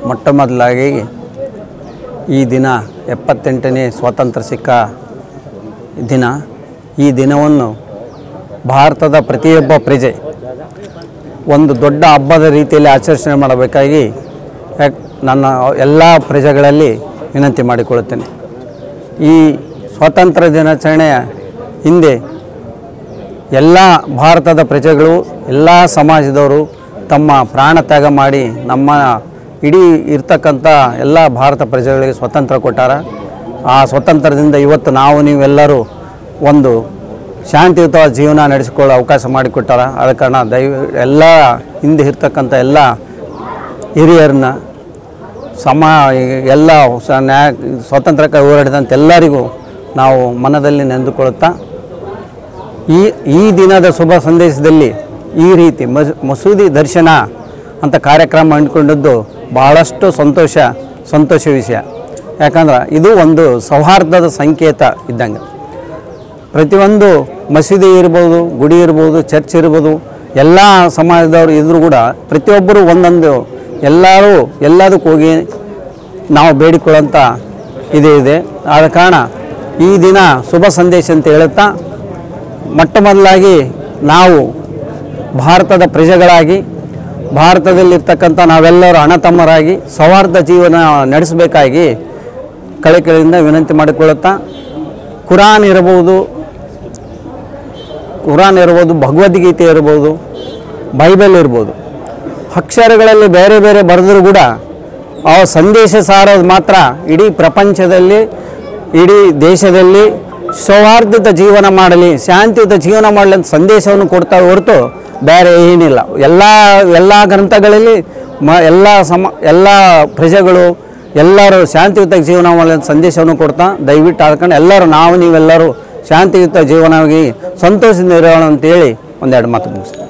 ಮೊಟ್ಟ ಮೊದಲಾಗಿ ಈ ದಿನ 78ನೇ ಸ್ವಾತಂತ್ರ್ಯ ಸಿಕ್ಕ ದಿನ. ಈ ದಿನವನ್ನು ಭಾರತದ ಪ್ರತಿಯೊಬ್ಬ ಪ್ರಜೆ ಒಂದು ದೊಡ್ಡ ಹಬ್ಬದ ರೀತಿಯಲ್ಲಿ ಆಚರಣೆ ಮಾಡಬೇಕಾಗಿ ನನ್ನ ಎಲ್ಲ ಪ್ರಜೆಗಳಲ್ಲಿ ವಿನಂತಿ ಮಾಡಿಕೊಳ್ಳುತ್ತೇನೆ. ಈ ಸ್ವಾತಂತ್ರ್ಯ ದಿನಾಚರಣೆಯ ಹಿಂದೆ ಎಲ್ಲ ಭಾರತದ ಪ್ರಜೆಗಳು, ಎಲ್ಲ ಸಮಾಜದವರು ತಮ್ಮ ಪ್ರಾಣ ತ್ಯಾಗ ಮಾಡಿ ನಮ್ಮ ಇಡೀ ಇರ್ತಕ್ಕಂಥ ಎಲ್ಲ ಭಾರತ ಪ್ರಜೆಗಳಿಗೆ ಸ್ವತಂತ್ರ ಕೊಟ್ಟಾರ. ಆ ಸ್ವತಂತ್ರದಿಂದ ಇವತ್ತು ನಾವು ನೀವೆಲ್ಲರೂ ಒಂದು ಶಾಂತಿಯುತವಾದ ಜೀವನ ನಡೆಸಿಕೊಳ್ಳೋ ಅವಕಾಶ ಮಾಡಿಕೊಟ್ಟಾರ. ಆದ ಕಾರಣ ಎಲ್ಲ ಹಿಂದೆ ಇರ್ತಕ್ಕಂಥ ಎಲ್ಲ ಹಿರಿಯರನ್ನ ಎಲ್ಲ ಸ್ವಾತಂತ್ರ್ಯಕ್ಕೆ ಹೋರಾಡಿದಂಥ ಎಲ್ಲರಿಗೂ ನಾವು ಮನದಲ್ಲಿ ನೆನೆದುಕೊಳ್ಳುತ್ತಾ ಈ ದಿನದ ಶುಭ ಸಂದೇಶದಲ್ಲಿ ಈ ರೀತಿ ಮಸೂದಿ ದರ್ಶನ ಅಂತ ಕಾರ್ಯಕ್ರಮ ಅಂದ್ಕೊಂಡಿದ್ದು ಬಹಳಷ್ಟು ಸಂತೋಷ ವಿಷಯ. ಯಾಕಂದ್ರೆ ಇದು ಒಂದು ಸೌಹಾರ್ದದ ಸಂಕೇತ ಇದ್ದಂಗೆ. ಪ್ರತಿಯೊಂದು ಮಸೀದಿ ಇರ್ಬೋದು, ಗುಡಿ ಇರ್ಬೋದು, ಚರ್ಚ್ ಇರ್ಬೋದು, ಎಲ್ಲ ಸಮಾಜದವರು ಇದ್ರೂ ಕೂಡ ಪ್ರತಿಯೊಬ್ಬರು ಒಂದೊಂದು ಎಲ್ಲದಕ್ಕೆ ಹೋಗಿ ನಾವು ಬೇಡಿಕೊಳ್ಳೋಂಥ ಇದೆ. ಆದ ಕಾರಣ ಈ ದಿನ ಶುಭ ಸಂದೇಶ ಅಂತ ಹೇಳುತ್ತಾ, ಮೊಟ್ಟ ಮೊದಲಾಗಿ ನಾವು ಭಾರತದ ಪ್ರಜೆಗಳಾಗಿ ಭಾರತದಲ್ಲಿರ್ತಕ್ಕಂಥ ನಾವೆಲ್ಲರೂ ಅಣ್ಣ ತಮ್ಮರಾಗಿ ಸೌಹಾರ್ದ ಜೀವನ ನಡೆಸಬೇಕಾಗಿ ಕಳಕಳಿಯಿಂದ ವಿನಂತಿ ಮಾಡಿಕೊಳ್ಳುತ್ತಾ, ಕುರಾನ್ ಇರ್ಬೋದು, ಭಗವದ್ಗೀತೆ ಇರ್ಬೋದು, ಬೈಬಲ್ ಇರ್ಬೋದು, ಅಕ್ಷರಗಳಲ್ಲಿ ಬೇರೆ ಬೇರೆ ಬರೆದರೂ ಕೂಡ ಆ ಸಂದೇಶ ಸಾರೋದು ಮಾತ್ರ ಇಡೀ ಪ್ರಪಂಚದಲ್ಲಿ, ಇಡೀ ದೇಶದಲ್ಲಿ ಸೌಹಾರ್ದದ ಜೀವನ ಮಾಡಲಿ, ಶಾಂತಿಯುತ ಜೀವನ ಮಾಡಲಿ ಅಂತ ಸಂದೇಶವನ್ನು ಕೊಡ್ತಾವೆ ಹೊರತು ಬೇರೆ ಏನಿಲ್ಲ. ಎಲ್ಲ ಗ್ರಂಥಗಳಲ್ಲಿ ಎಲ್ಲ ಪ್ರಜೆಗಳು ಎಲ್ಲರೂ ಶಾಂತಿಯುತ ಜೀವನ ಮಾಡಲಿ ಅಂತ ಸಂದೇಶವನ್ನು ಕೊಡ್ತಾ, ದಯವಿಟ್ಟು ಆದ್ಕೊಂಡು ಎಲ್ಲರೂ ನೀವೆಲ್ಲರೂ ಶಾಂತಿಯುತ ಜೀವನವಾಗಿ ಸಂತೋಷದಿಂದ ಇರೋಣ ಅಂತೇಳಿ ಒಂದೆರಡು ಮಾತು ಮುಗಿಸ್ತೀನಿ.